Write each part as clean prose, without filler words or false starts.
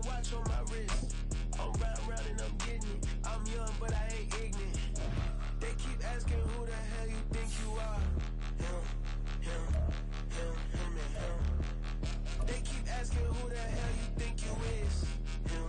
watch on my wrist. I'm round and I'm getting it. I'm young, but I ain't ignorant. They keep asking who the hell you think you are. Him, and him. They keep asking who the hell you think you is. Him,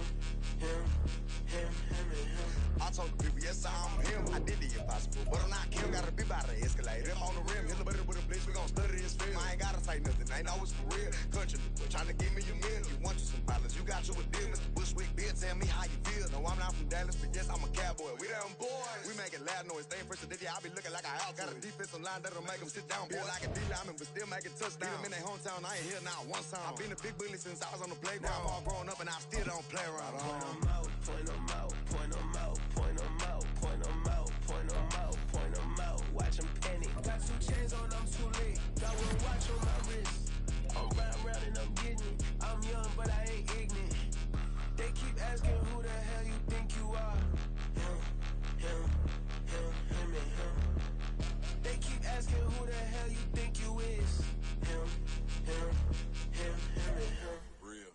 and him. I told the people, yes, I'm him. I did the impossible, but I'm not Kim. Gotta be by the escalator. Him on the rim, hit a better with a blitz. We gon' study this film. I ain't gotta say nothing, ain't know it's for real. Country, trying to give me a meal. You want you some pilots, you got you a deal. Mr. Bushwick, Bill, tell me how you feel. No, I'm not from Dallas, but yes, I'm a cowboy. We them boys. We making loud noise, staying fresh to this. I be looking like I out. Got a defensive line that'll make them sit down. Feel like a D-lineman, but still making touchdowns. Beat them in their hometown, I ain't here now one time. I've been a big bully since I was on the playground. Now I'm all grown up and I still don't play around. Point them out, point them out, point them out, point them out, point them out, point them out, point them out. Watch them panic. Got 2 chains on, I'm too late. Got 1 watch on my wrist. I'm round and I'm getting it. I'm young, but I ain't ignorant. They keep asking who the hell you think you are. Him, and him. They keep asking who the hell you think you is. Him, and him. Real.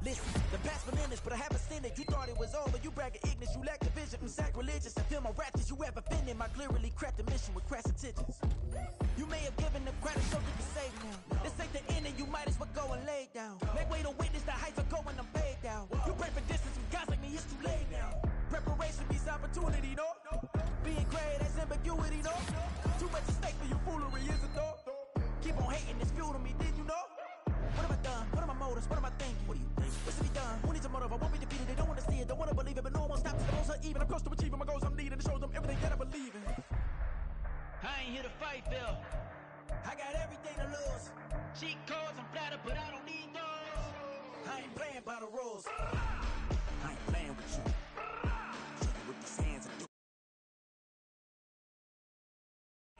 Listen, the past bananas, but I haven't seen it. You thought it was over, you bragging ignorance, you lack the vision from sacrilegious. I feel my raptors, you ever offended my clearly crafted mission with crass intentions. You may have given them credit, so you can save now. This ain't the end, and you might as well go and lay down. Make way to witness the heights are going, I'm paid down. You pray for distance from guys like me, it's too late now. Preparation means opportunity, no? Being great as ambiguity, no? Too much at stake for your foolery, is it though? Keep on hating, it's fuel to me, did you know? What have I done? What are my motives? What am I thinking? What do you think? What's to be done? Who needs a motive? I won't be defeated. They don't want to see it, don't want to believe it, but no one stops. The most are even. I'm close to achieving my goals. I'm needing to show them everything that I believe in. I ain't here to fight, Bill. I got everything to lose. Cheat codes, I'm flattered, but I don't need those. I ain't playing by the rules. I ain't playing with you. Show you with these hands and do.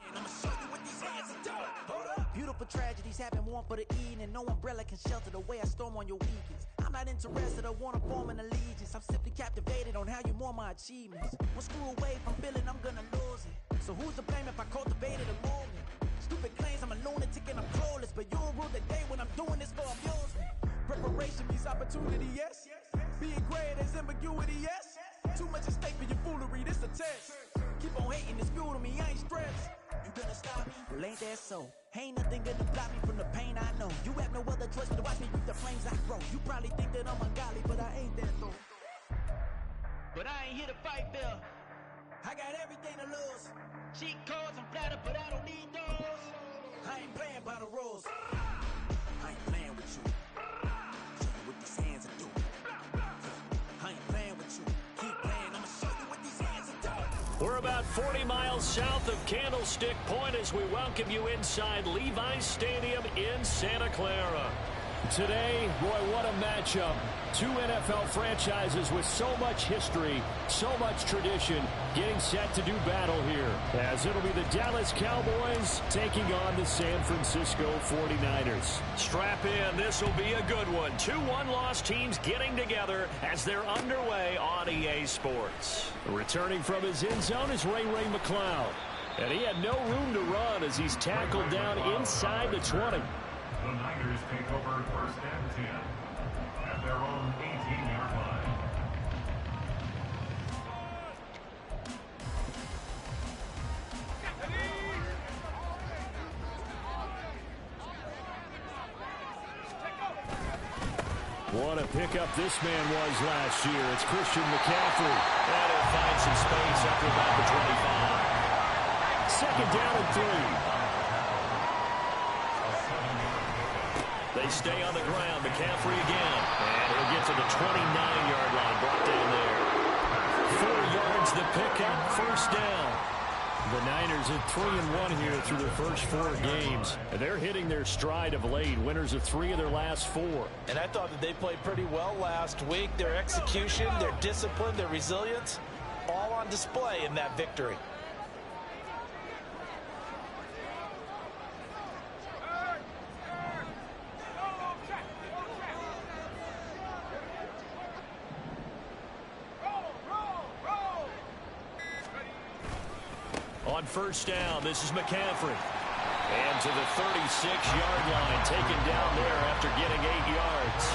And I'ma show you with these hands and do it. Hold up. Beautiful tragedies happen, one for the evening. No umbrella can shelter the way I storm on your weekends. I'm not interested, I wanna form an allegiance. I'm simply captivated on how you mourn my achievements. One screw away from feeling I'm gonna lose it. So who's to blame if I cultivated a movement? Stupid claims I'm a lunatic and I'm clueless, but you'll rule the day when I'm doing this for amusement. Preparation means opportunity, yes. Being great as ambiguity, yes. Too much at stake for your foolery, this a test. Keep on hating, it's fuel to me, I ain't stressed. You gonna stop me? Well, ain't that so? Ain't nothing gonna block me from the pain I know. You have no other choice but to watch me reap the flames I grow. You probably think that I'm ungodly, but I ain't that though. But I ain't here to fight, Bill. I got everything to lose. Cheat codes, I'm flattered, but I don't need those. I ain't playing by the rules. I ain't playing with you. Show you with these hands and do it. I ain't playing with you. Keep playing, I'ma show you with these hands and do it. We're about 40 miles south of Candlestick Point as we welcome you inside Levi's Stadium in Santa Clara. Today, boy, what a matchup. 2 NFL franchises with so much history, so much tradition, getting set to do battle here. As it'll be the Dallas Cowboys taking on the San Francisco 49ers. Strap in, this will be a good one. 2 one-loss teams getting together as they're underway on EA Sports. Returning from his end zone is Ray McLeod. And he had no room to run as he's tackled down inside the 20. The Niners take over 1st and 10 at their own 18-yard line. What a pickup this man was last year. It's Christian McCaffrey. And he'll find some space after about the 25. Second down and 3. They stay on the ground. McCaffrey again. And he'll get to the 29-yard line. Brought down there. 4 yards the pickup. First down. The Niners at 3-1 here through their first 4 games. And they're hitting their stride of late. Winners of 3 of their last 4. And I thought that they played pretty well last week. Their execution, their discipline, their resilience, all on display in that victory. On first down, this is McCaffrey. And to the 36-yard line, taken down there after getting 8 yards.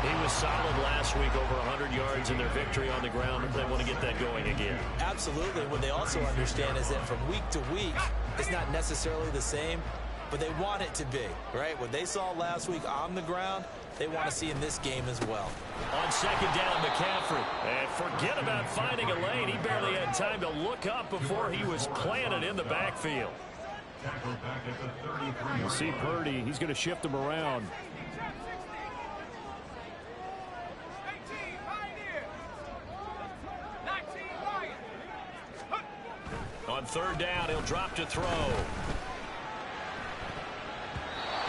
He was solid last week, over 100 yards in their victory on the ground. They want to get that going again. Absolutely. What they also understand is that from week to week, it's not necessarily the same, but they want it to be, right? What they saw last week on the ground, they want to see in this game as well. On second down, McCaffrey. And forget about finding a lane. He barely had time to look up before he was planted in the backfield. You'll see Purdy. He's going to shift him around. On third down, he'll drop to throw.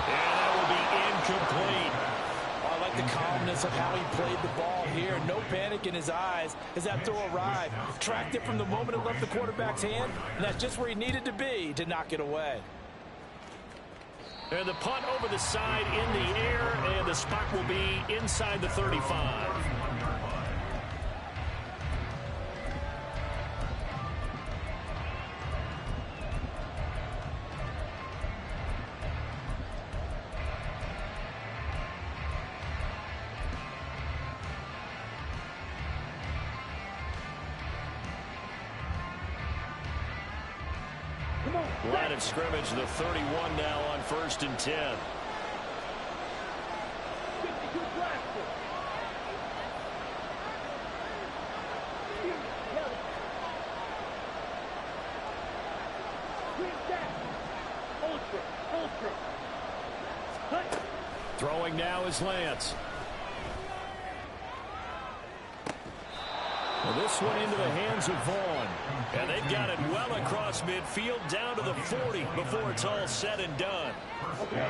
And that will be incomplete. I like the calmness of how he played the ball here. No panic in his eyes as that throw arrived. Tracked it from the moment it left the quarterback's hand, and that's just where he needed to be to knock it away. And the punt over the side in the air, and the spot will be inside the 35. Line of scrimmage, the 31 now on 1st and 10. Throwing now is Lance. Well, this one into the hands of Vaughn. And they've got it well across midfield down to the 40 before it's all said and done.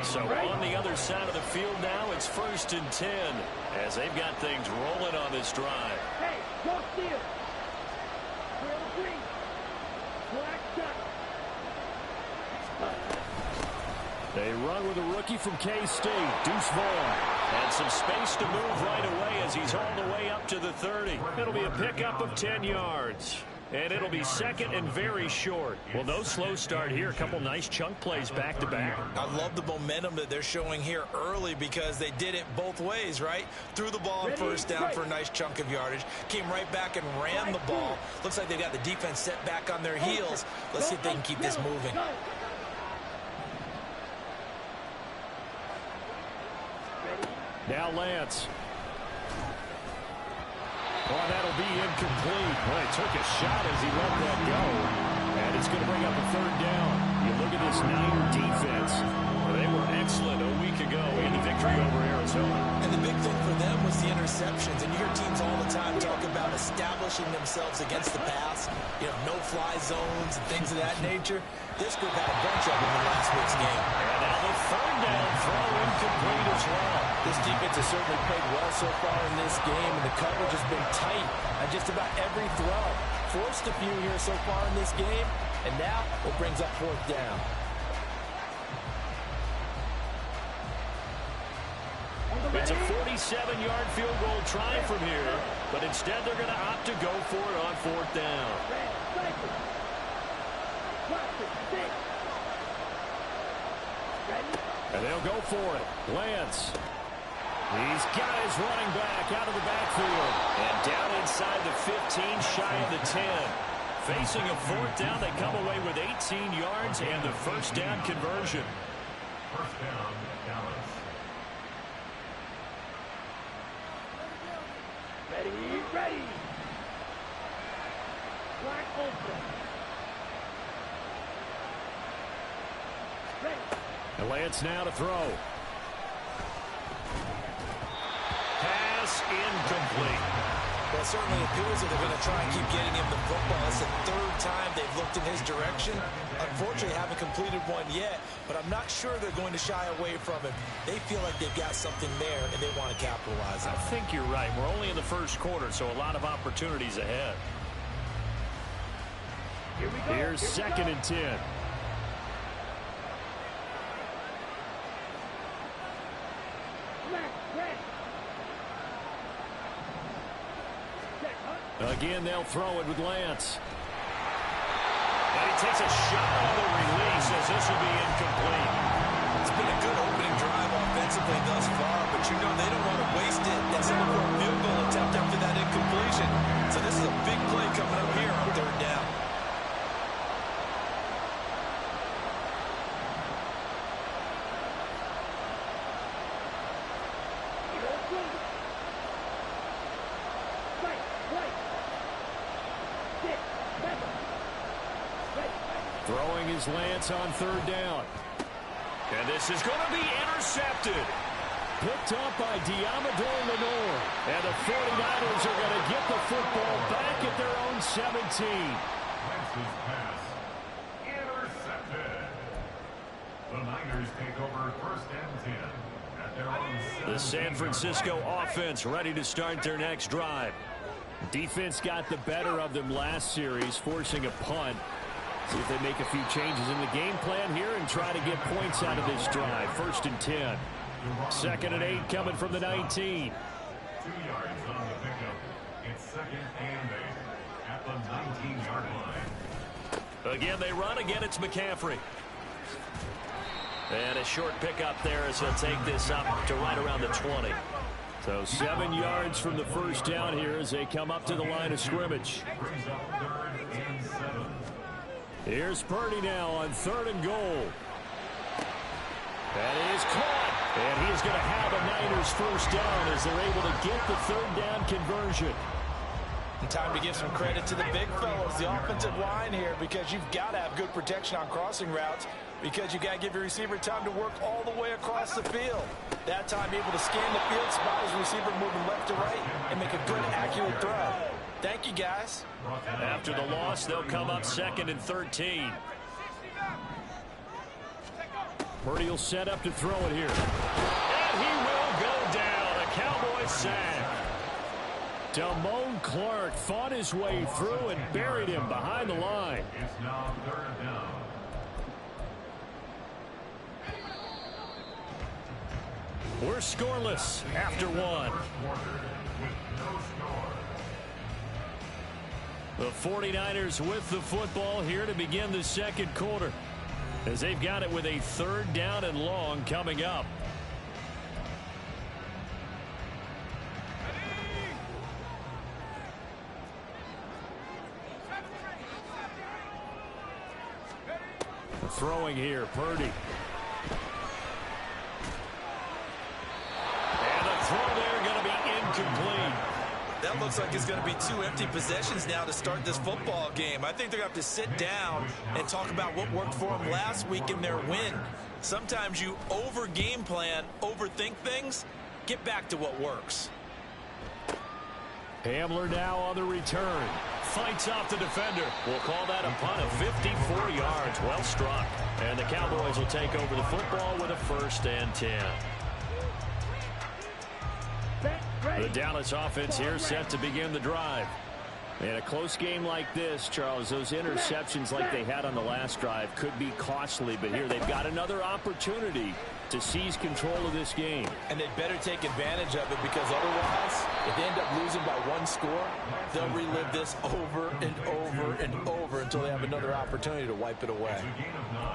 So on the other side of the field now, it's 1st and 10 as they've got things rolling on this drive. Hey, cross field. Black shot. They run with a rookie from K-State, Deuce Vaughn. And some space to move right away as he's all the way up to the 30. It'll be a pickup of 10 yards. And it'll be second and very short. Well, no slow start here. A couple nice chunk plays back-to-back. I love the momentum that they're showing here early because they did it both ways, right? Threw the ball on first down for a nice chunk of yardage. Came right back and ran the ball. Looks like they've got the defense set back on their heels. Let's see if they can keep this moving. Now Lance. Oh, that'll be incomplete. Well, he took a shot as he let that go. And it's going to bring up a 3rd down. You look at this Niner defense. They were excellent a week ago in the victory over Arizona. And the big thing for them was the interceptions. And you hear teams all the time talk about establishing themselves against the pass. You know, no-fly zones and things of that nature. This group had a bunch of them in last week's game. And now the 3rd down throw incomplete as well. This defense has certainly played well so far in this game, and the coverage has been tight on just about every throw. Forced a few here so far in this game, and now it brings up 4th down. It's a 47-yard field goal try from here, but instead they're going to opt to go for it on 4th down. And they'll go for it. Lance. He's got his running back out of the backfield. And down inside the 15, shy of the 10. Facing a 4th down, they come away with 18 yards and the 1st down conversion. 1st down, Dallas. Ready. Black open. Ready. And Lance now to throw. Pass incomplete. Well, it certainly appears that they're going to try and keep getting him the football. It's the 3rd time they've looked in his direction. Unfortunately, haven't completed one yet, but I'm not sure they're going to shy away from him. They feel like they've got something there, and they want to capitalize on it. I think you're right. We're only in the 1st quarter, so a lot of opportunities ahead. Here we go. Here's 2nd and 10. Again, they'll throw it with Lance. And he takes a shot on the release as this will be incomplete. It's been a good opening drive offensively thus far, but you know they don't want to waste it and settle for a field goal attempt after that incompletion. So this is a big play coming up here on third down. Throwing his Lance on third down. And this is going to be intercepted. Picked up by Diamador Lenore. And the 49ers are going to get the football back at their own 17. Lance's pass intercepted. The Niners take over first and 10 at their own 17. The San Francisco offense ready to start their next drive. Defense got the better of them last series, forcing a punt. See if they make a few changes in the game plan here and try to get points out of this drive. First and 10. Second and 8 coming from the 19. 2 yards on the pickup. It's second and 8 at the 19-yard line. Again, they run. Again, it's McCaffrey. And a short pickup there as he'll take this up to right around the 20. So 7 yards from the first down here as they come up to the line of scrimmage. Brings up third and 7. Here's Purdy now on third and goal. That is caught. And he's going to have a Niners first down as they're able to get the third down conversion. And time to give some credit to the big fellows, the offensive line here, because you've got to have good protection on crossing routes, because you got to give your receiver time to work all the way across the field. That time able to scan the field, spot his receiver moving left to right, and make a good, accurate throw. Thank you, guys. After the loss, they'll come up second and 13. Purdy will set up to throw it here. And he will go down. A Cowboy sack. Damone Clark fought his way through and buried him behind the line. It's now third down. We're scoreless after one. The 49ers with the football here to begin the second quarter, as they've got it with a third down and long coming up. Throwing here, Purdy. And the throw there going to be incomplete. That looks like it's going to be 2 empty possessions now to start this football game. I think they're going to have to sit down and talk about what worked for them last week in their win. Sometimes you over-game plan, overthink things, get back to what works. Hamler now on the return. Fights off the defender. We'll call that a punt of 54 yards. Well struck. And the Cowboys will take over the football with a first and 10. The Dallas offense here set to begin the drive. In a close game like this, Charles, those interceptions like they had on the last drive could be costly, but here they've got another opportunity to seize control of this game. And they better take advantage of it, because otherwise, if they end up losing by 1 score, they'll relive this over and over and over until they have another opportunity to wipe it away.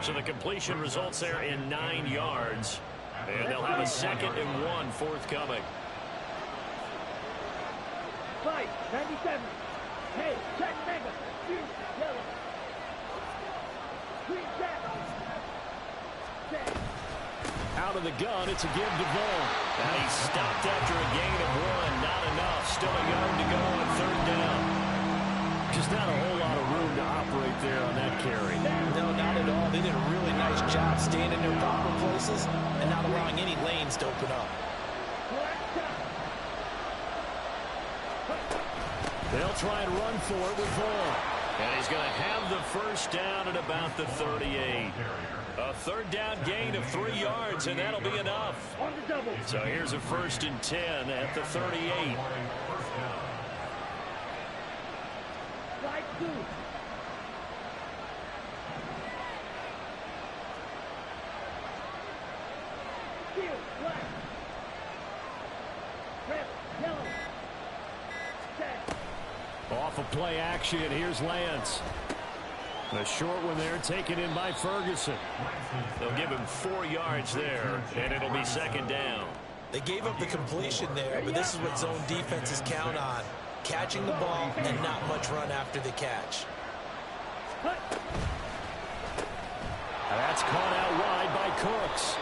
So the completion results there in 9 yards, and they'll have a second and 1 forthcoming. Fight, 97. Hey, check mega. Shoot, yellow. Green jack. Set. Out of the gun, it's a give to Vaughn. And he's stopped after a gain of 1. Not enough. Still a yard to go on third down. Just not a whole lot of room to operate there on that carry. No, not at all. They did a really nice job staying in their proper places and not allowing any lanes to open up. They'll try and run for it with Vaughn. And he's going to have the first down at about the 38. A third down gain of 3 yards, and that'll be enough. On the double. So here's a first and 10 at the 38. Slide 2. Field, black. Red, yellow. Set. Off of play action, here's Lance. A short one there, taken in by Ferguson. They'll give him 4 yards there, and it'll be second down. They gave up the completion there, but this is what zone defenses count on. Catching the ball and not much run after the catch. That's caught out wide by Cooks.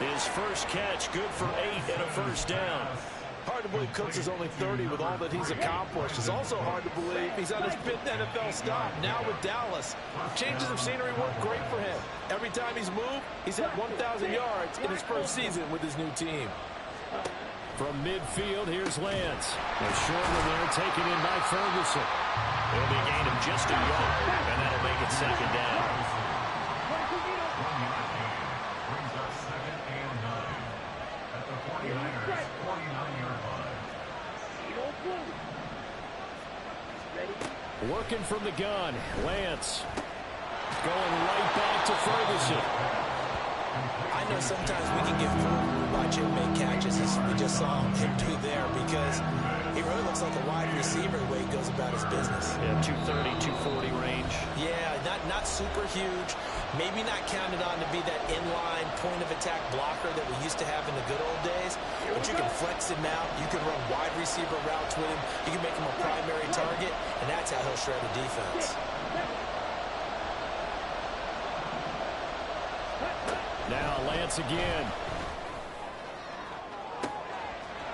His first catch, good for 8 and a first down. Hard to believe Cooks is only 30 with all that he's accomplished. It's also hard to believe he's on his 5th NFL stop, now with Dallas. Changes of scenery work great for him. Every time he's moved, he's had 1,000 yards in his first season with his new team. From midfield, here's Lance. A short one there, taken in by Ferguson. It'll be a gain of just a yard, and that'll make it second down. Brings up 2nd and 9 at the 49ers 49-yard line. Working from the gun, Lance. Going right back to Ferguson. I know sometimes we can get fooled when we watch him make catches, as we just saw him do there, because he really looks like a wide receiver the way he goes about his business. Yeah, 230, 240 range. Yeah, not super huge. Maybe not counted on to be that inline point-of-attack blocker that we used to have in the good old days. But you can flex him out. You can run wide receiver routes with him. You can make him a primary target, and that's how he'll shred a defense. Now Lance again.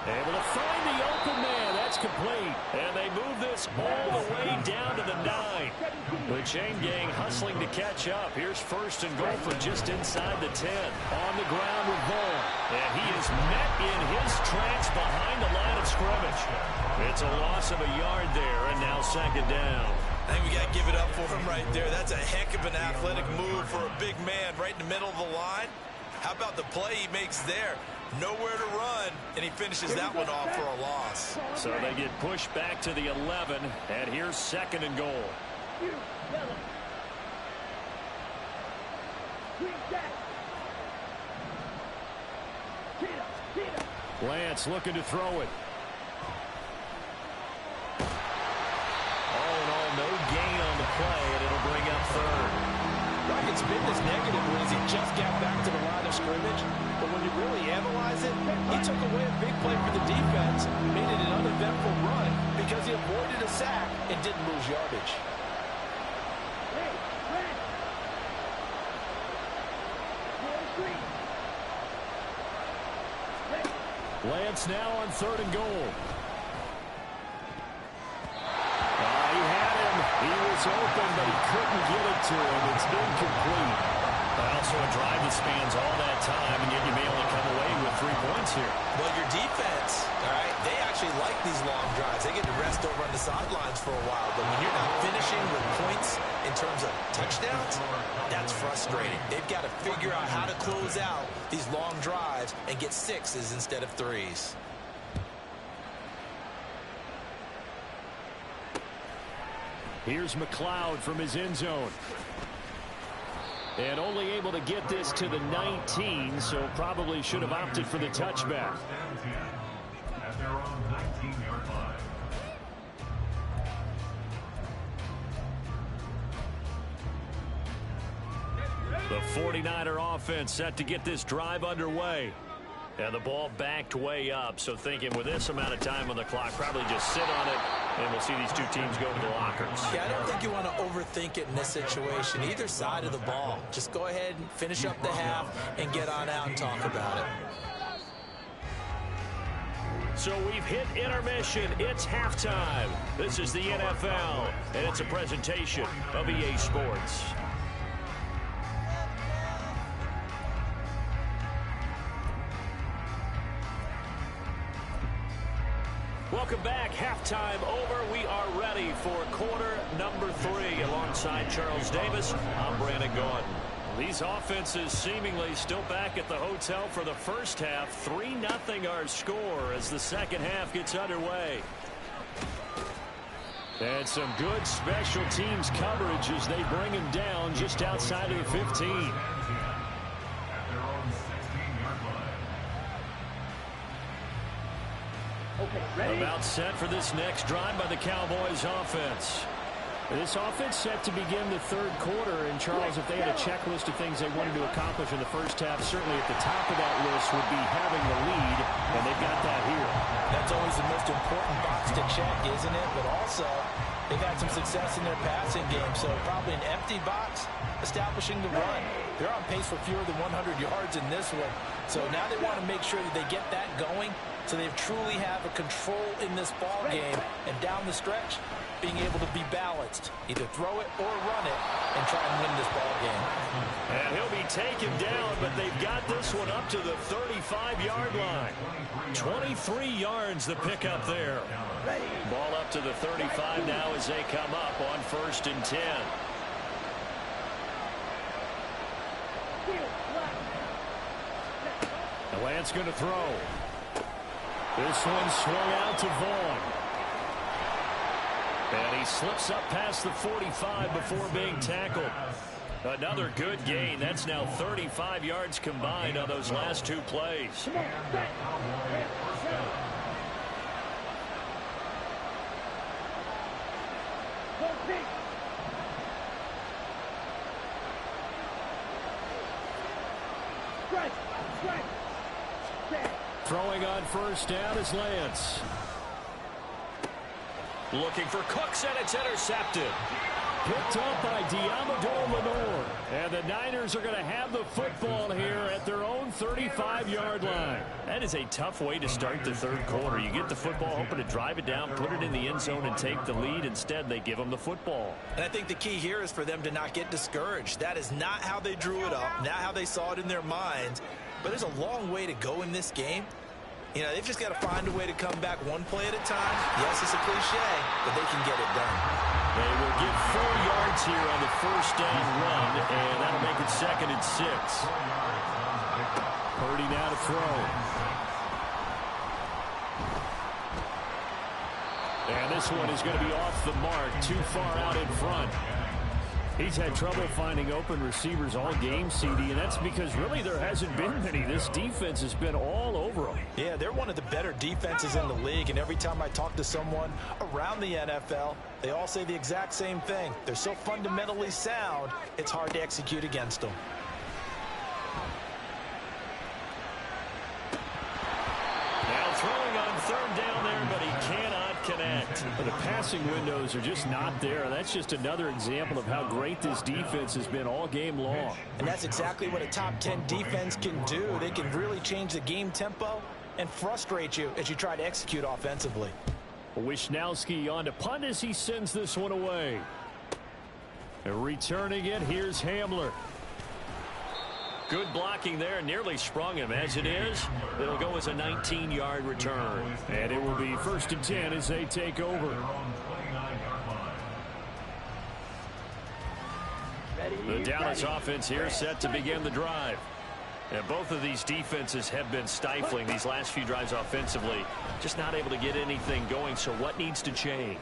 Able to find the open man. That's complete. And they move this all the way down to the 9. The chain gang hustling to catch up. Here's 1st and goal from just inside the 10. On the ground with Vaughn. And he is met in his tracks behind the line of scrimmage. It's a loss of a yard there, and now second down. I think we got to give it up for him right there. That's a heck of an athletic move for a big man right in the middle of the line. How about the play he makes there? Nowhere to run, and he finishes that one off for a loss. So they get pushed back to the 11, and here's 2nd and goal. Lance looking to throw it. All in all, no gain on the play, and it'll bring up 3rd. It's been this negative ones. He just got back to the line of scrimmage. But when you really analyze it, he took away a big play for the defense, made it an uneventful run because he avoided a sack and didn't lose yardage. Lance now on 3rd and goal. He had him. He was open, but he couldn't get it to him. It's incomplete. Also a drive that spans all that time, and yet you may only come away with 3 points here. Well, your defense, all right, they actually like these long drives. They get to rest over on the sidelines for a while. But when you're not finishing with points in terms of touchdowns, that's frustrating. They've got to figure out how to close out these long drives and get 6s instead of 3s. Here's McLeod from his end zone. And only able to get this to the 19, so probably should have opted for the touchback. At their own 19-yard line. The 49er offense set to get this drive underway. And the ball backed way up, so thinking with this amount of time on the clock, probably just sit on it, and we'll see these two teams go to the lockers. Yeah, I don't think you want to overthink it in this situation. Either side of the ball. Just go ahead and finish up the half and get on out and talk about it. So we've hit intermission. It's halftime. This is the NFL, and it's a presentation of EA Sports. Welcome back. Halftime over. We are ready for quarter number 3. Alongside Charles Davis, I'm Brandon Gordon. These offenses seemingly still back at the hotel for the first half. 3-0 our score as the second half gets underway. And some good special teams coverage as they bring him down just outside of the 15. About set for this next drive by the Cowboys offense. This offense set to begin the third quarter. And, Charles, if they had a checklist of things they wanted to accomplish in the first half, certainly at the top of that list would be having the lead, and they've got that here. That's always the most important box to check, isn't it? But also, they've had some success in their passing game, so probably an empty box establishing the run. They're on pace for fewer than 100 yards in this one. So now they want to make sure that they get that going so they truly have a control in this ball game, and down the stretch, being able to be balanced, either throw it or run it, and try and win this ball game. And he'll be taken down, but they've got this one up to the 35-yard line. 23 yards the pickup there. Ball up to the 35 now as they come up on 1st and 10. The Lance going to throw. This one swung out to Vaughn. And he slips up past the 45 before being tackled. Another good gain. That's now 35 yards combined on those last two plays. Throwing on 1st down is Lance. Looking for Cooks, and it's intercepted. Picked up by Diamador Lenore. And the Niners are going to have the football here at their own 35-yard line. That is a tough way to start the third quarter. You get the football, hoping to drive it down, put it in the end zone, and take the lead. Instead, they give them the football. And I think the key here is for them to not get discouraged. That is not how they drew it up, not how they saw it in their minds. But there's a long way to go in this game. You know, they've just got to find a way to come back one play at a time. Yes, it's a cliche, but they can get it done. They will get 4 yards here on the 1st down run, and that'll make it 2nd and 6. Purdy now to throw. And this one is going to be off the mark, too far out in front. He's had trouble finding open receivers all game, CD, and that's because really there hasn't been many. This defense has been all over them. Yeah, they're one of the better defenses in the league, and every time I talk to someone around the NFL, they all say the exact same thing. They're so fundamentally sound, it's hard to execute against them. Now throwing on 3rd down there, but he cannot connect. But the passing windows are just not there. That's just another example of how great this defense has been all game long. And that's exactly what a top 10 defense can do. They can really change the game tempo and frustrate you as you try to execute offensively. Wisnowski on to punt as he sends this one away. And returning it, here's Hamler. Good blocking there, nearly sprung him. As it is, it'll go as a 19-yard return. And it will be 1st and 10 as they take over. The Dallas offense here set to begin the drive. And both of these defenses have been stifling these last few drives offensively. Just not able to get anything going, so what needs to change?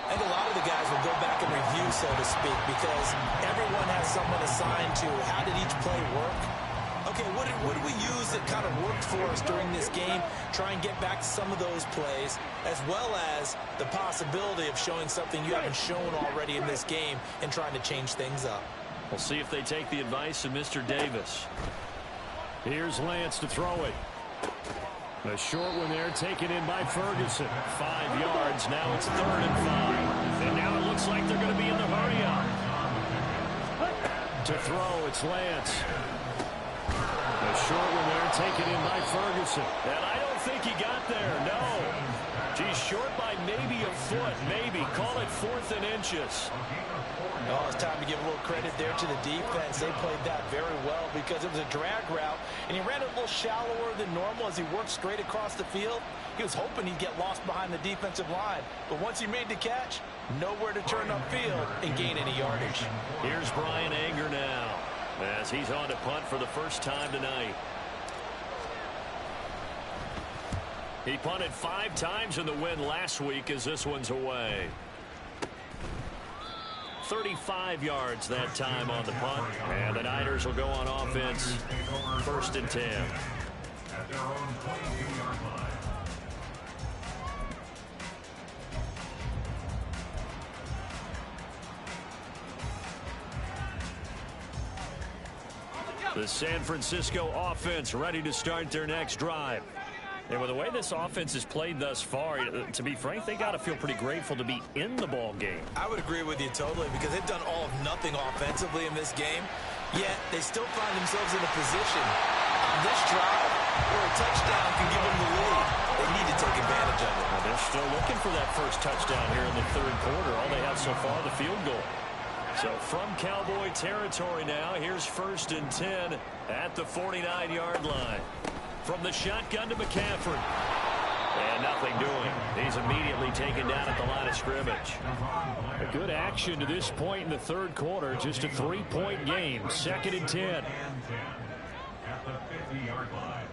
I think a lot of the guys will go back and review, so to speak, because everyone has someone assigned to how did each play work. Okay, what did we use that kind of worked for us during this game? Try and get back to some of those plays, as well as the possibility of showing something you haven't shown already in this game and trying to change things up. We'll see if they take the advice of Mr. Davis. Here's Lance to throw it. A short one there, taken in by Ferguson. 5 yards. Now it's 3rd and 5. And now it looks like they're going to be in the hurry up. To throw, it's Lance. A short one there, taken in by Ferguson. And I don't think he got there, no. Geez, short by maybe a foot, maybe. Call it 4th and inches. Oh, it's time to give a little credit there to the defense. They played that very well because it was a drag route, and he ran it a little shallower than normal as he worked straight across the field. He was hoping he'd get lost behind the defensive line, but once he made the catch, nowhere to turn upfield and gain any yardage. Here's Brian Anger now as he's on to punt for the first time tonight. He punted 5 times in the win last week as this one's away. 35 yards that time on the punt. And the Niners will go on offense. 1st and 10. At their own 22-yard line. The San Francisco offense ready to start their next drive. And with the way this offense has played thus far, to be frank, they got to feel pretty grateful to be in the ball game. I would agree with you totally because they've done all of nothing offensively in this game, yet they still find themselves in a position on this drive where a touchdown can give them the lead. They need to take advantage of it. Well, they're still looking for that first touchdown here in the third quarter. All they have so far, the field goal. So from Cowboy territory now, here's 1st and 10 at the 49-yard line. From the shotgun to McCaffrey. And nothing doing. He's immediately taken down at the line of scrimmage. A good action to this point in the third quarter. Just a 3-point game. 2nd and 10. At the 50-yard line.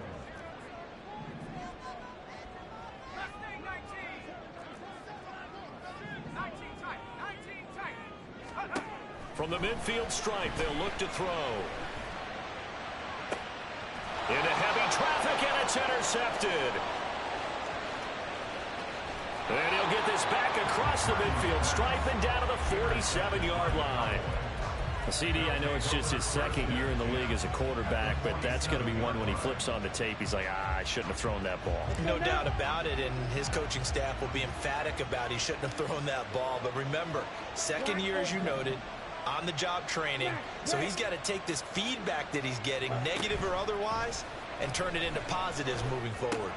From the midfield stripe, they'll look to throw. Into heavy traffic, and it's intercepted. And he'll get this back across the midfield stripe and down to the 47-yard line. CD, I know it's just his 2nd year in the league as a quarterback, but that's going to be one when he flips on the tape. He's like, I shouldn't have thrown that ball. No doubt about it, and his coaching staff will be emphatic about he shouldn't have thrown that ball. But remember, 2nd year, as you noted, on-the-job training, so he's got to take this feedback that he's getting, negative or otherwise, and turn it into positives moving forward.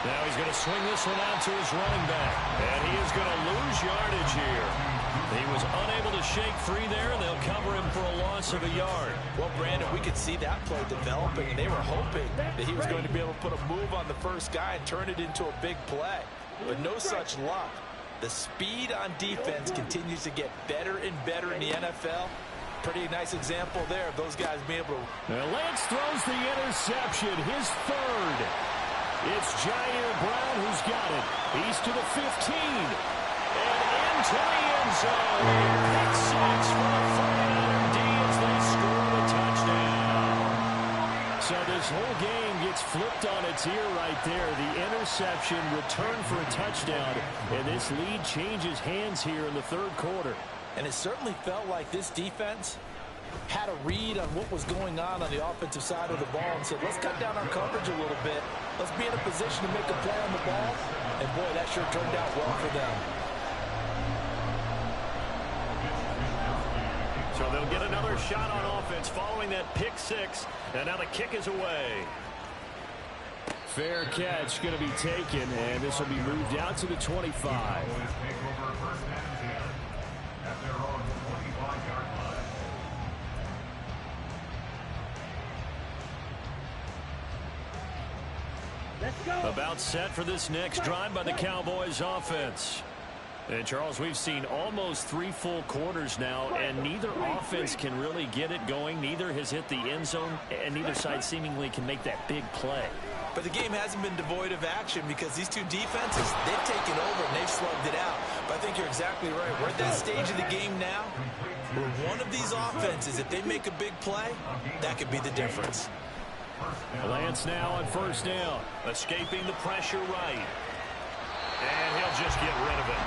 Now he's going to swing this one out to his running back, and he is going to lose yardage here. He was unable to shake free there, and they'll cover him for a loss of a yard. Well, Brandon, we could see that play developing, and they were hoping that he was going to be able to put a move on the first guy and turn it into a big play, but no such luck. The speed on defense continues to get better and better in the NFL. Pretty nice example there of those guys being able to... Now Lance throws the interception, his 3rd. It's Jair Brown who's got it. He's to the 15. And into the end zone. Pick 6 for the 49er D as they score the touchdown. So this whole game gets flipped on its ear right there. The interception returned for a touchdown, and this lead changes hands here in the third quarter. And it certainly felt like this defense had a read on what was going on the offensive side of the ball and said, let's cut down our coverage a little bit. Let's be in a position to make a play on the ball. And, boy, that sure turned out well for them. So they'll get another shot on offense following that pick 6. And now the kick is away. Fair catch going to be taken, and this will be moved out to the 25. Let's go. About set for this next drive by the Cowboys offense. And Charles, we've seen almost 3 full quarters now, and neither offense can really get it going. Neither has hit the end zone, and neither side seemingly can make that big play. But the game hasn't been devoid of action because these two defenses, they've taken over and they've slugged it out. But I think you're exactly right. We're at that stage of the game now where one of these offenses, if they make a big play, that could be the difference. Lance now on 1st down, escaping the pressure right. And he'll just get rid of it.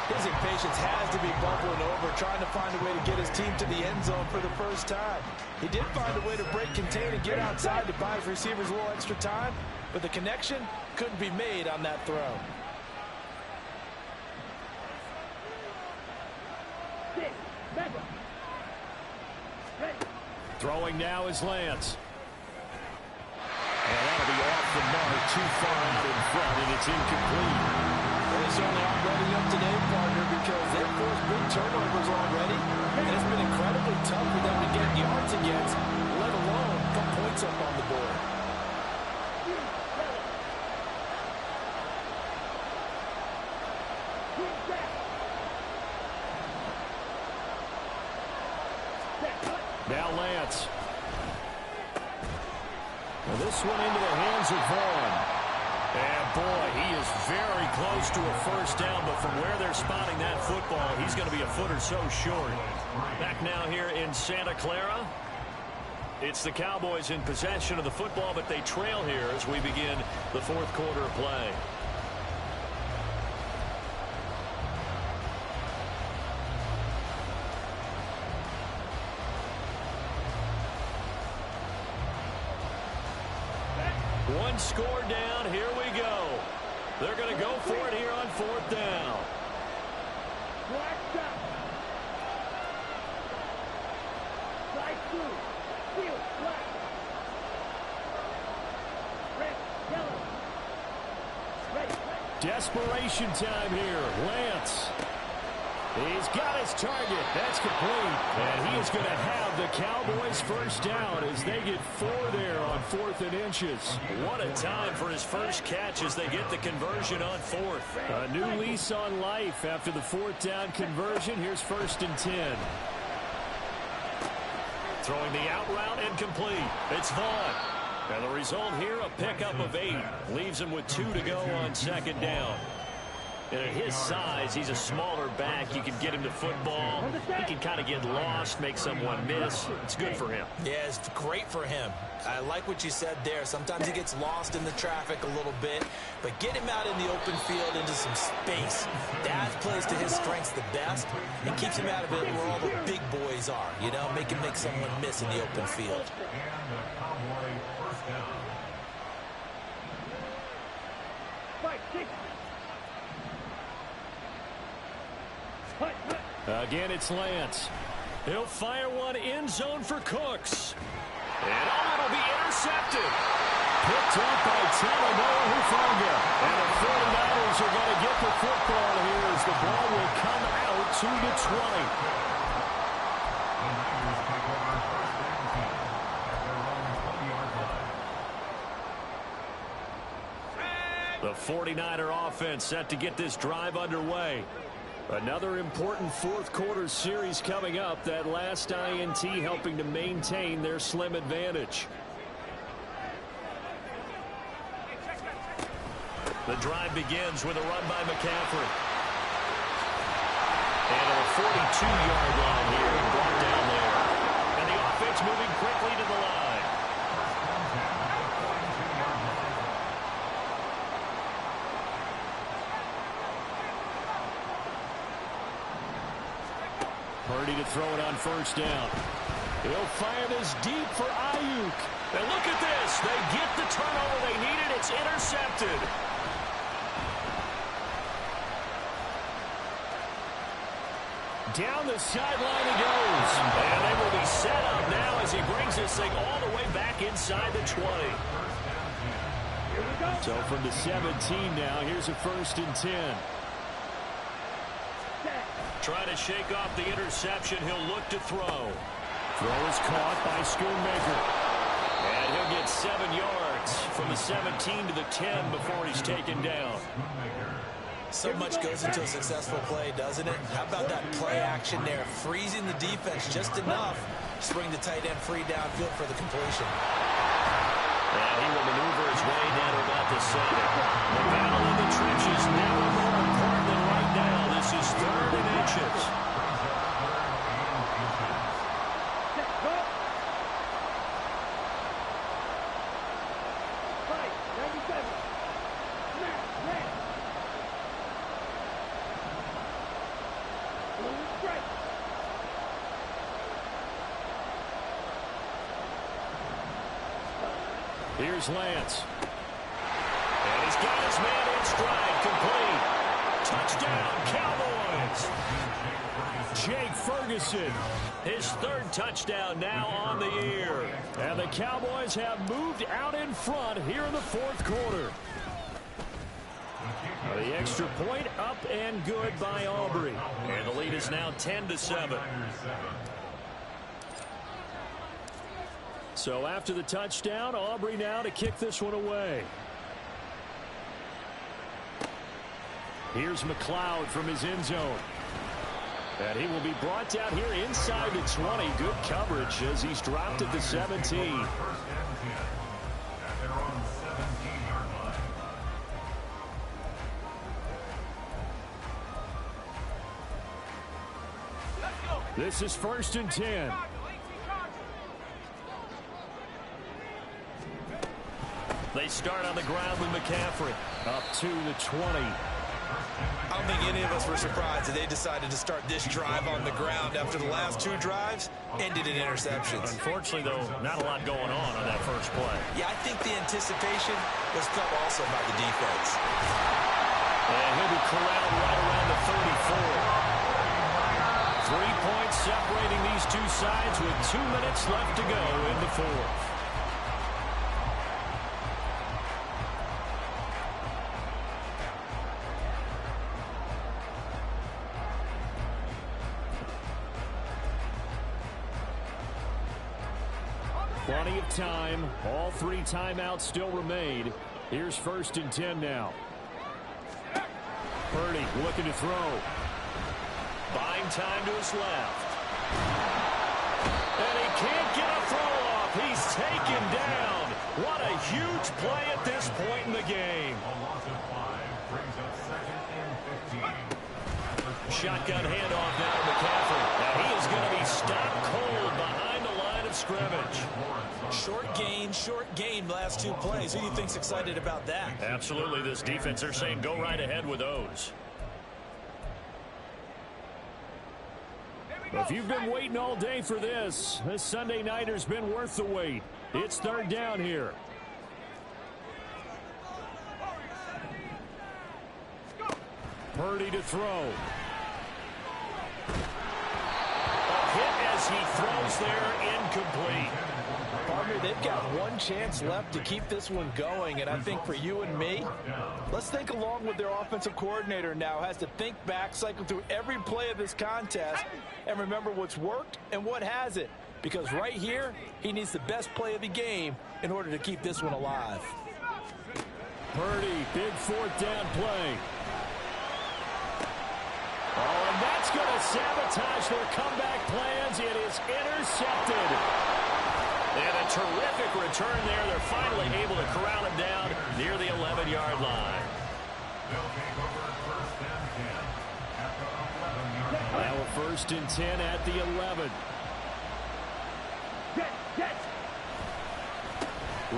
His impatience has to be bubbling over, trying to find a way to get his team to the end zone for the first time. He did find a way to break contain and get outside to buy his receivers a little extra time, but the connection couldn't be made on that throw. Throwing now is Lance. And that'll be off the mark, too far out in front, and it's incomplete. Well, they certainly aren't ready up today, partner, because they've forced big turnovers already, and it's been incredibly tough for them to get yards against, let alone put points up on the board. Now Lance. Well, this one into the hands of Vaughn. And boy, he is very close to a first down, but from where they're spotting that football, he's going to be a foot or so short. Back now here in Santa Clara. It's the Cowboys in possession of the football, but they trail here as we begin the fourth quarter of play. One score down. Here we go. They're going to go for it here on 4th down. Desperation time here. Lance. He's got his target. That's complete. And he is going to have the Cowboys first down as they get 4 there on 4th and inches. What a time for his first catch as they get the conversion on 4th. A new lease on life after the 4th down conversion. Here's 1st and 10. Throwing the out route and complete. It's Vaughn. And the result here, a pickup of 8. Leaves him with 2 to go on 2nd down. And at his size, he's a smaller back. You can get him to football. He can kind of get lost, make someone miss. It's good for him. Yeah, it's great for him. I like what you said there. Sometimes he gets lost in the traffic a little bit, but get him out in the open field into some space. That plays to his strengths the best and keeps him out of it where all the big boys are. You know, make him make someone miss in the open field. Again, it's Lance. He'll fire one end zone for Cooks. And it'll be intercepted. Picked up by Talanoa Hufanga. And the 49ers are going to get the football here as the ball will come out to the 20. The 49er offense set to get this drive underway. Another important fourth quarter series coming up. That last INT helping to maintain their slim advantage. The drive begins with a run by McCaffrey. And a 42-yard line here brought down there. And the offense moving quickly to the line. Purdy to throw it on 1st down. He'll fire this deep for Ayuk. And look at this. They get the turnover they needed. It's intercepted. Down the sideline he goes. And they will be set up now as he brings this thing all the way back inside the 20. So from the 17 now, here's a 1st and 10. Trying to shake off the interception. He'll look to throw. Throw is caught by Schoonmaker. And he'll get 7 yards from the 17 to the 10 before he's taken down. So much goes into a successful play, doesn't it? How about that play action there? Freezing the defense just enough to bring the tight end free downfield for the completion. And he will maneuver his way down to about the 7. The battle in the trenches never more important than right now. This is 3rd and inches. Here's Lance. And he's got his man in stride, complete. Touchdown, Cowboys. Jake Ferguson, his 3rd touchdown now on the year. And the Cowboys have moved out in front here in the 4th quarter. The extra point up and good by Aubrey. And the lead is now 10-7. So after the touchdown, Aubrey now to kick this one away. Here's McLeod from his end zone. And he will be brought down here inside the 20. Good coverage as he's dropped at the 17. This is 1st and 10. They start on the ground with McCaffrey. Up to the 20. I don't think any of us were surprised that they decided to start this drive on the ground after the last 2 drives ended in interceptions. Unfortunately, though, not a lot going on that first play. Yeah, I think the anticipation was felt also by the defense. And he'll be corralled right around the 34. 3 points separating these two sides with 2 minutes left to go in the fourth. Plenty of time. All 3 timeouts still remain. Here's 1st and 10 now. Purdy looking to throw. Buying time to his left. And he can't get a throw off. He's taken down. What a huge play at this point in the game. A loss of 5 brings up 2nd and 15. Shotgun handoff now to McCaffrey. Now he is going to be stopped cold behind the line of scrimmage. Short game last 2 plays. Who do you think's excited about that? Absolutely. This defense, they're saying go right ahead with those. If you've been waiting all day for this Sunday nighter's been worth the wait. It's 3rd down here. Purdy to throw. A hit as he throws there, incomplete. Partner, they've got 1 chance left to keep this one going, and I think for you and me, let's think along with their offensive coordinator now. Has to think back, cycle through every play of this contest, and remember what's worked and what hasn't. Because right here, he needs the best play of the game in order to keep this one alive. Purdy, big 4th down play. Oh, and that's going to sabotage their comeback plans. It is intercepted. And a terrific return there. They're finally able to corral him down near the 11-yard line. They'll take over 1st and 10 at the 11-yard line. Now a 1st and 10 at the 11.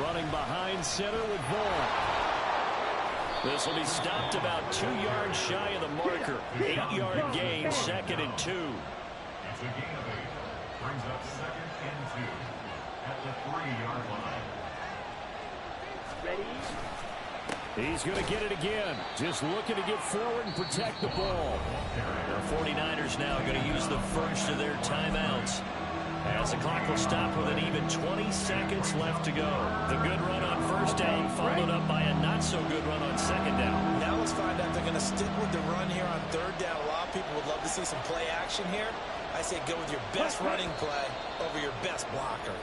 Running behind center with Vaughn. This will be stopped about 2 yards shy of the marker. 8-yard gain, 2nd and 2. It's a gain of 8. Brings up 2nd and 2 at the 3-yard line. Ready? He's going to get it again. Just looking to get forward and protect the ball. The 49ers now going to use the first of their timeouts, as the clock will stop with an even 20 seconds left to go. The good run on 1st down followed up by a not-so-good run on 2nd down. Now let's find out if they're going to stick with the run here on 3rd down. A lot of people would love to see some play action here. I say go with your best running play over your best blocker.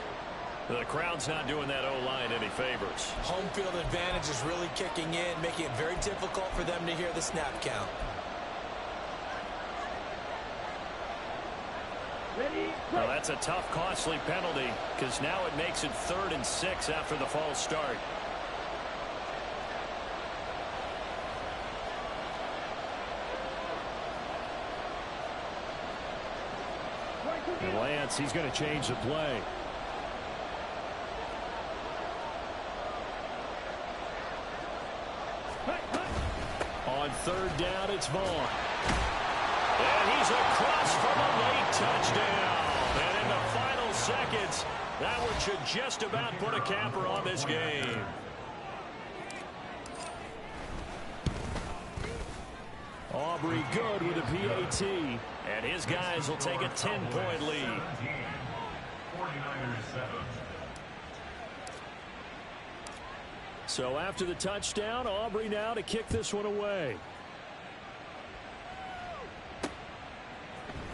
The crowd's not doing that O-line any favors. Home field advantage is really kicking in, making it very difficult for them to hear the snap count. Well, that's a tough, costly penalty, because now it makes it 3rd and 6 after the false start. And Lance, he's going to change the play. On 3rd down, it's Vaughn. And he's across for the late touchdown. And in the final seconds, that one should just about put a capper on this game. Aubrey good with a PAT. And his guys will take a 10-point lead. 49ers 7. So after the touchdown, Aubrey now to kick this one away.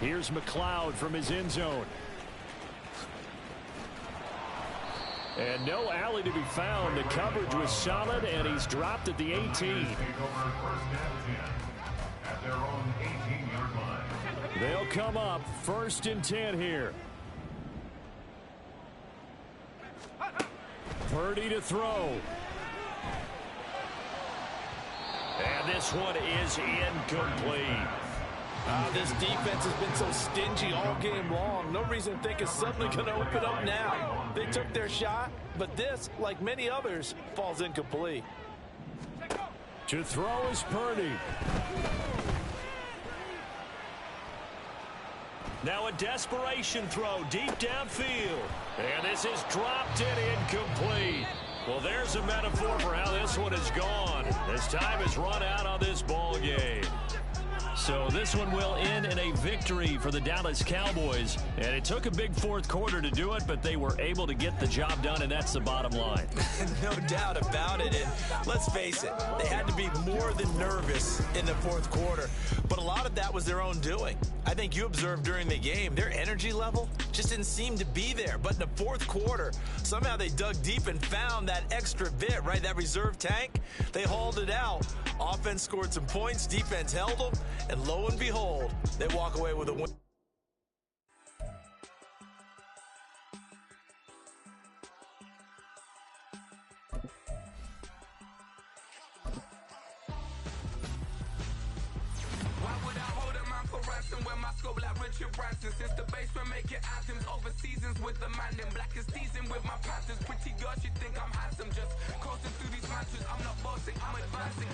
Here's McLeod from his end zone. And no alley to be found. The coverage was solid, and he's dropped at the 18. Take over 1st and 10 at their own 18-yard line. They'll come up 1st and 10 here. Purdy to throw. And this one is incomplete. This defense has been so stingy all game long. No reason to think it's suddenly going to open up now. They took their shot, but this, like many others, falls incomplete. To throw is Purdy. Now a desperation throw deep downfield. And this is dropped and incomplete. Well, there's a metaphor for how this one is gone. As time has run out on this ball game. So this one will end in a victory for the Dallas Cowboys. And it took a big fourth quarter to do it, but they were able to get the job done, and that's the bottom line. No doubt about it. And let's face it, they had to be more than nervous in the fourth quarter. But a lot of that was their own doing. I think you observed during the game, their energy level just didn't seem to be there. But in the fourth quarter, somehow they dug deep and found that extra bit, right? That reserve tank. They hauled it out. Offense scored some points. Defense held them. And lo and behold, they walk away with a win. When my scope like Richard Branson, since the basement making anthems over seasons with the man in black is seasoned with my patterns. Pretty girls, you think I'm handsome, just coasting through these matches. I'm not bossing, I'm advancing.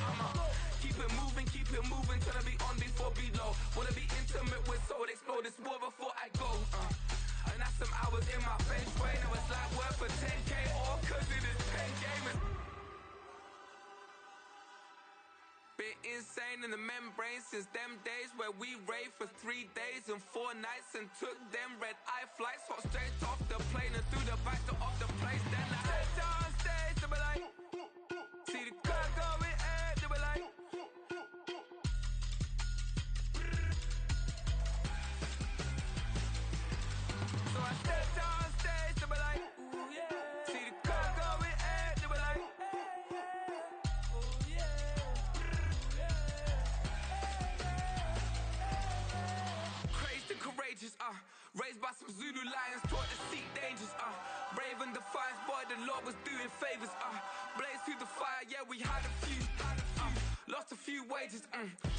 Keep it moving, trying to be on before below. Wanna be intimate with soul, explore this war before I go. And that's some hours in my feng shui. Now it's like work for 10K, all cause it is pen gaming. Been insane in the membrane since them days where we raved for 3 days and 4 nights and took them red eye flights, hot straight off the plane and through the back door of the place. Then I stepped on stage, they were like, see the crowd going air, they were like, so I stepped on stage, they were like, ooh yeah, see the crowd going air, they were like, ooh yeah. Courageous, raised by some Zulu lions, taught to seek dangers, brave and defiant, boy, the Lord was doing favors, blaze through the fire, yeah, we had a few, lost a few wages,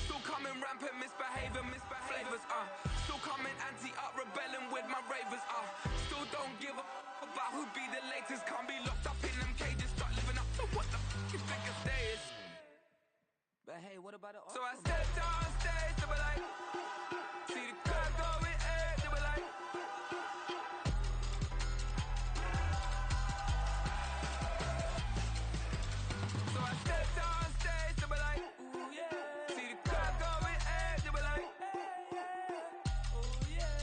still coming rampant, misbehaving, flavors, still coming anti-up, rebelling with my ravers, still don't give a about who be the latest, can't be locked up in them cages, start living up to what the you think a day is. But hey, what about it? So I stepped on stage, they were like, see the crowd going air, they were like, so I stepped on stage, they were like, ooh yeah, see the crowd going air, they were like, ooh yeah,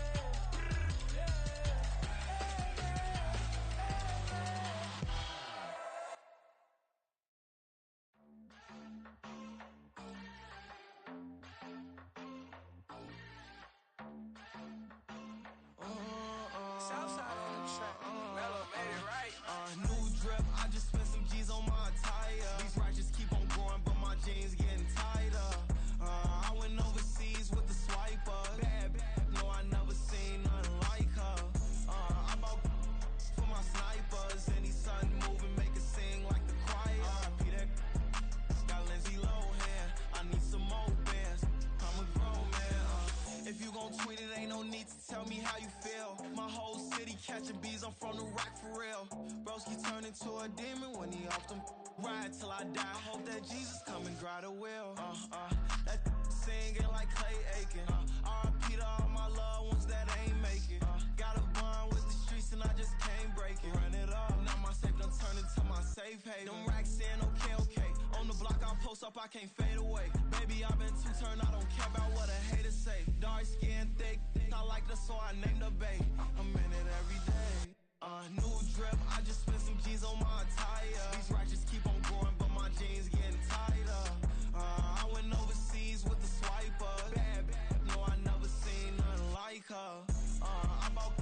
Southside on the track, Mellow made it right. New drip, I just spent some G's on my attire. These righteous keep on growing, but my jeans getting tighter. I went overseas with the swiper. Bad, no, I never seen nothing like her. I bought for my snipers. Any sun moving, make it sing like the choir. Peter got Lindsay Lohan. I need some more bands. I'm a grown man. If you gon' tweet it, ain't no need to tell me how you feel. My whole city catching bees, I'm from the rock for real. Broski turned into a demon when he off them. Ride till I die, hope that Jesus come and grab the wheel. That singing like Clay Aiken. R.I.P. to all my loved ones that ain't make it. Got a bond with the streets and I just can't break it. Run it up, now my safe done turned into my safe haven. Them racks in, okay. On the block I post up, I can't fade away. Baby, I've been too turned, I don't care about what a hater say. Dark skin, thick, I like the so I named the bae. I'm in it every day. New drip, I just spent some G's on my attire. These righteous keep on growing, but my jeans getting tighter. I went overseas with the swiper. Bad, no, I never seen nothing like her. I bought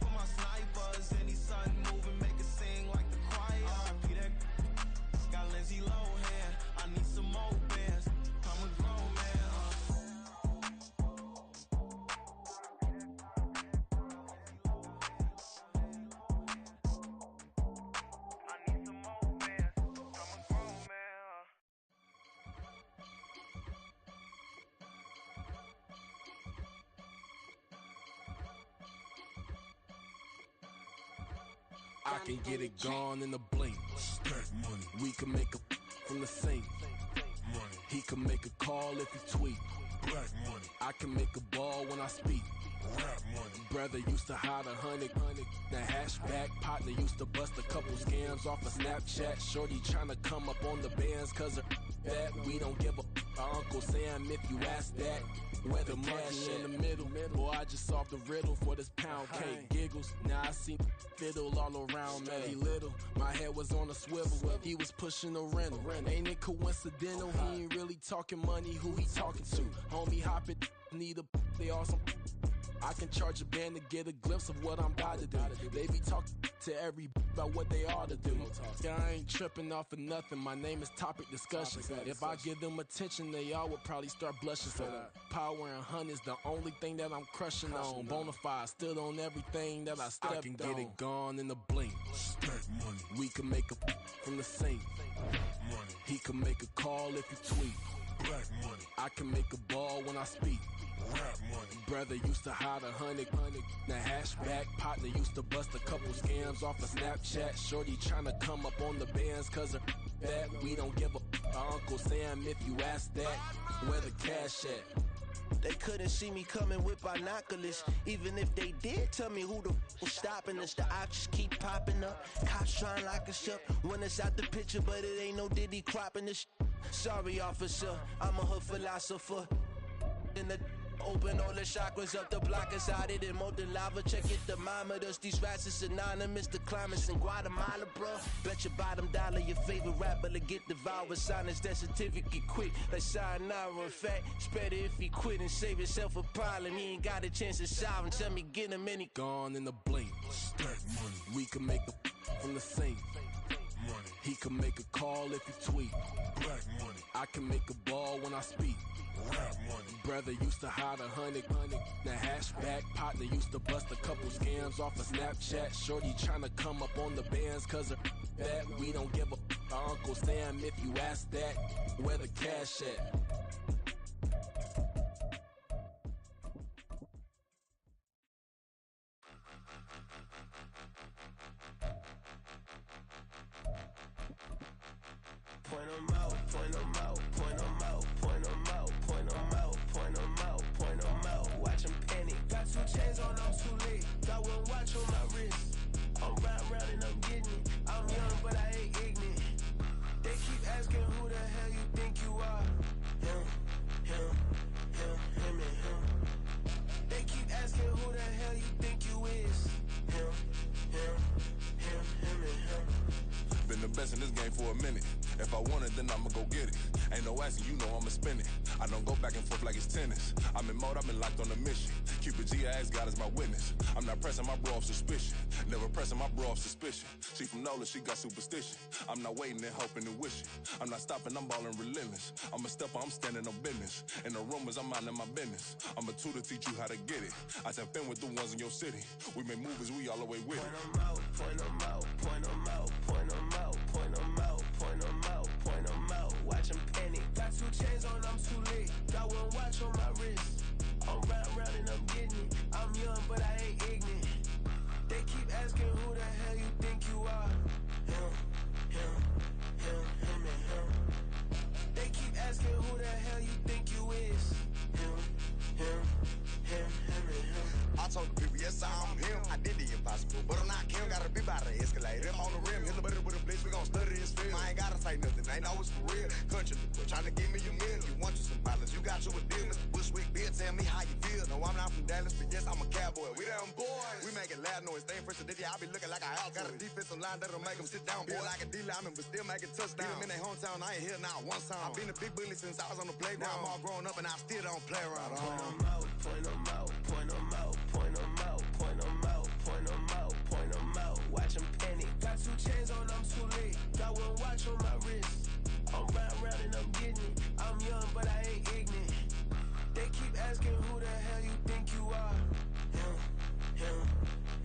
for my snipers. Any sun moving, make it sing like the choir. Peter got Lindsay Lohan. I need some more bands. I'm a grown man. I can get it gone in a blink. Stack money. We can make a from the sink. He can make a call if he tweet. Black money. I can make a ball when I speak. Rap money. Brother used to hide 100. The hashback partner used to bust a couple scams off of Snapchat. Shorty tryna come up on the bands cause of that. We don't give a Uncle Sam if you ask that. Where the money in the middle. Boy, I just solved the riddle for this pound cake. Giggles, now I see fiddle all around, man. He little, my head was on a swivel. He was pushing a rental. Ain't it coincidental? He ain't really talking money, who he talking to? Homie hoppin', need a, they awesome. I can charge a band to get a glimpse of what I'm about to do. They be talking to every about what they ought to do. Yeah, I ain't tripping off of nothing. My name is Topic Discussion. If I give them attention, they all would probably start blushing. So power and hunt is the only thing that I'm crushing on. Bonafide stood on everything that I stepped on. I can get it gone in a blink. Stack money. We can make a from the sink. Money. He can make a call if he tweet. Black money. I can make a ball when I speak. Rap money. Brother used to hide 100. The hashback partner used to bust a couple scams off of Snapchat. Shorty tryna come up on the bands cause of that. We don't give a Uncle Sam if you ask that. Where the cash at? They couldn't see me coming with binoculars. Even if they did tell me who the was stopping us, the options keep popping up. Cops trying to lock us up when it's out the picture, but it ain't no Diddy cropping this. Sorry, officer, I'm a hood philosopher. In the open all the chakras up the block inside it and molten lava. Check it, thermometers. These rats is anonymous. The climates in Guatemala, bro. Bet your bottom dollar your favorite rapper to get devoured. Sign his death certificate quick. Like sayonara. In fact, it's better if he quit and save himself a problem. He ain't got a chance to solve and tell me get him any. Gone in a blink. Stack money. We can make a from the sink. Money. He can make a call if he tweet. Black money. I can make a ball when I speak. Rap money. Brother used to hide 100. The hashback partner used to bust a couple scams off of Snapchat. Shorty tryna come up on the bands cause of that. We don't give a Uncle Sam if you ask that. Where the cash at? Point 'em out, point 'em out, point 'em out, point 'em out, point 'em out, point 'em out, point 'em out. Watch 'em panic. Got 2 chains on, I'm too late. Got 1 watch on my wrist. I'm round and I'm getting it. I'm young, but I ain't ignorant. They keep asking who the hell you think you are. Him, and him. They keep asking who the hell you think you is. Him, and him. Been the best in this game for a minute. If I want it, then I'ma go get it. Ain't no asking, you know I'ma spin it. I don't go back and forth like it's tennis. I'm in mode, I've been locked on a mission. Keep it G, I ask God as my witness. I'm not pressing my bro off suspicion. Never pressing my bro off suspicion. She from Nola, she got superstition. I'm not waiting and hoping and wishing. I'm not stopping, I'm balling relentless. I'm a stepper, I'm standing on business. In the rumors, I'm minding my business. I'm a tutor, teach you how to get it. I tap in with the ones in your city. We make movies, we all the way with it. Point 'em out, point 'em out, point 'em out, point 'em out, point 'em out, point 'em out, point 'em out. Watch 'em panic. Got 2 chains on, I'm too late. Got 1 watch on my wrist. I'm round and I'm getting it. I'm young, but I ain't ignorant. They keep asking who the hell you think you are. Him, and him. They keep asking who the hell you think you is. Him, and him. I told the people, yes, I'm him. I did the impossible, but I'm not Kim. Gotta be by the escalator. I'm on the rim, hit the butter with a blitz. We gon' study this film. I ain't gotta say nothing, ain't know it's for real. Country people tryna give me a meal. You want you some violence, you got you a deal. Mr. Bushwick, Bill, tell me how you feel. No, I'm not from Dallas, but yes, I'm a cowboy. We them boys. We making loud noise. Staying fresh to this, I be looking like a house. Got a defensive line that'll make them sit down. Feel like a D-lineman, but still making touchdowns. Beat them in their hometown, I ain't here now one time. I've been a big bully since I was on the playground. I'm all grown up and I still don't play around. Point 'em out, point 'em out, point 'em out, point 'em out, point 'em out, point 'em out, point 'em out. Watch 'em panic. Got 2 chains on, I'm too late. Got 1 watch on my wrist. I'm round and I'm getting it. I'm young, but I ain't ignorant. They keep asking who the hell you think you are. Him,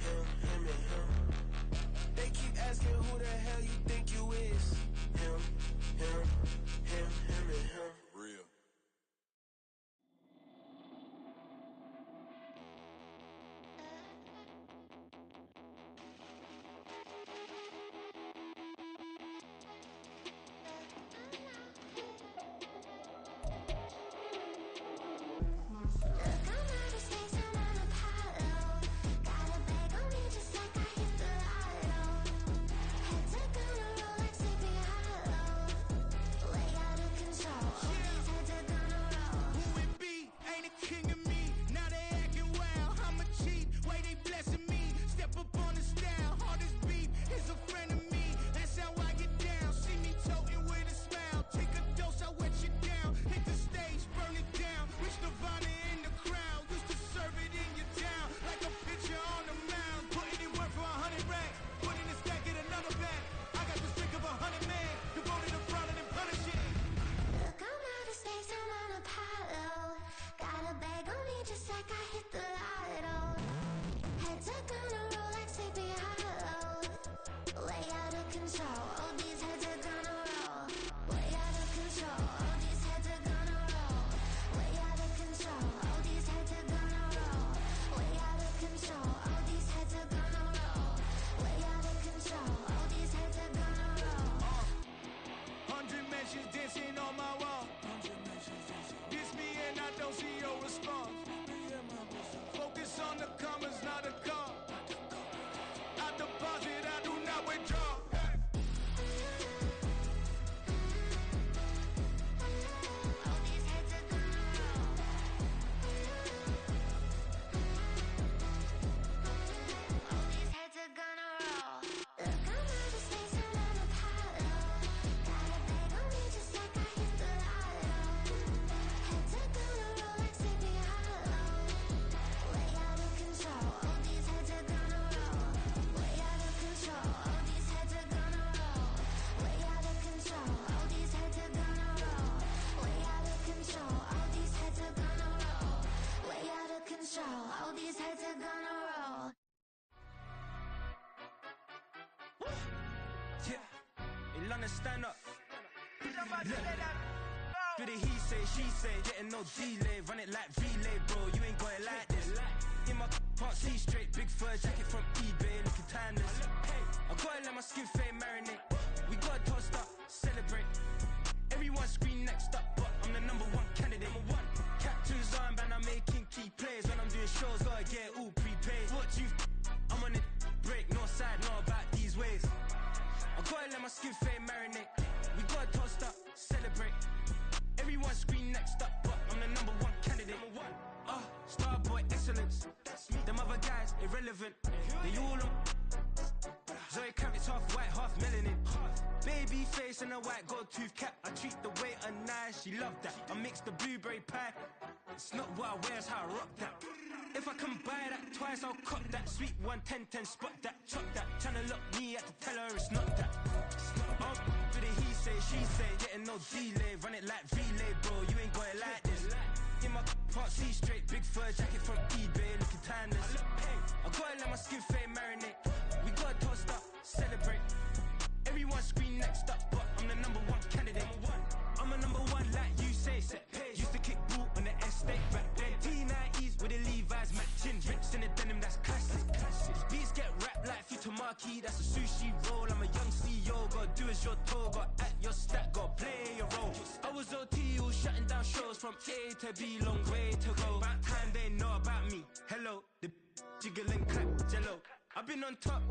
and him. They keep asking who the hell you think you is. Him, and him. Real. London, stand up. Look, the he say, she say, getting no delay, run it like relay, bro. You ain't got it like this. In my can't see straight, big fur jacket from eBay, looking timeless. I gotta let my skin fade marinate. We gotta toast up, celebrate. Everyone scream next up, but I'm the #1 candidate. Captain's armband, I'm making key plays. When I'm doing shows, gotta get all prepaid. What you I'm on it, break, no side, know about these ways. I gotta let my skin fade marinate. We gotta toast up, celebrate. Everyone scream next up, but I'm the #1 candidate. Starboy excellence. Them other guys irrelevant. They all on. Zoe Kravitz half white, half melanin. Baby face and a white gold tooth cap. I treat the waiter nice, she love that. I mix the blueberry pie. It's not what I wear, it's how I rock that. If I can buy that twice, I'll cut that. Sweet 110, spot that, chop that. Tryna lock me at the teller, it's not that. For the he say, she say, getting no delay. Run it like relay, bro, you ain't got it like this. In my can't see straight, big fur jacket from eBay, looking timeless. I gotta let my skin fade marinate. We gotta toast up, celebrate. Everyone scream next up, but I'm the #1 candidate. I'm a #1 like you say. Used to kick ball on the estate back then. T90s with the Levi's matching. Rips in the denim, that's classic. Beats get wrapped like Futamaki, that's a sushi roll. I'm a young CEO, gotta do as you're told. Got at your stat, gotta play your role. I was OT, all shutting down shows from A to B, long way to go. About time they know about me. Hello, the jiggle and clap, jello. I've been on top.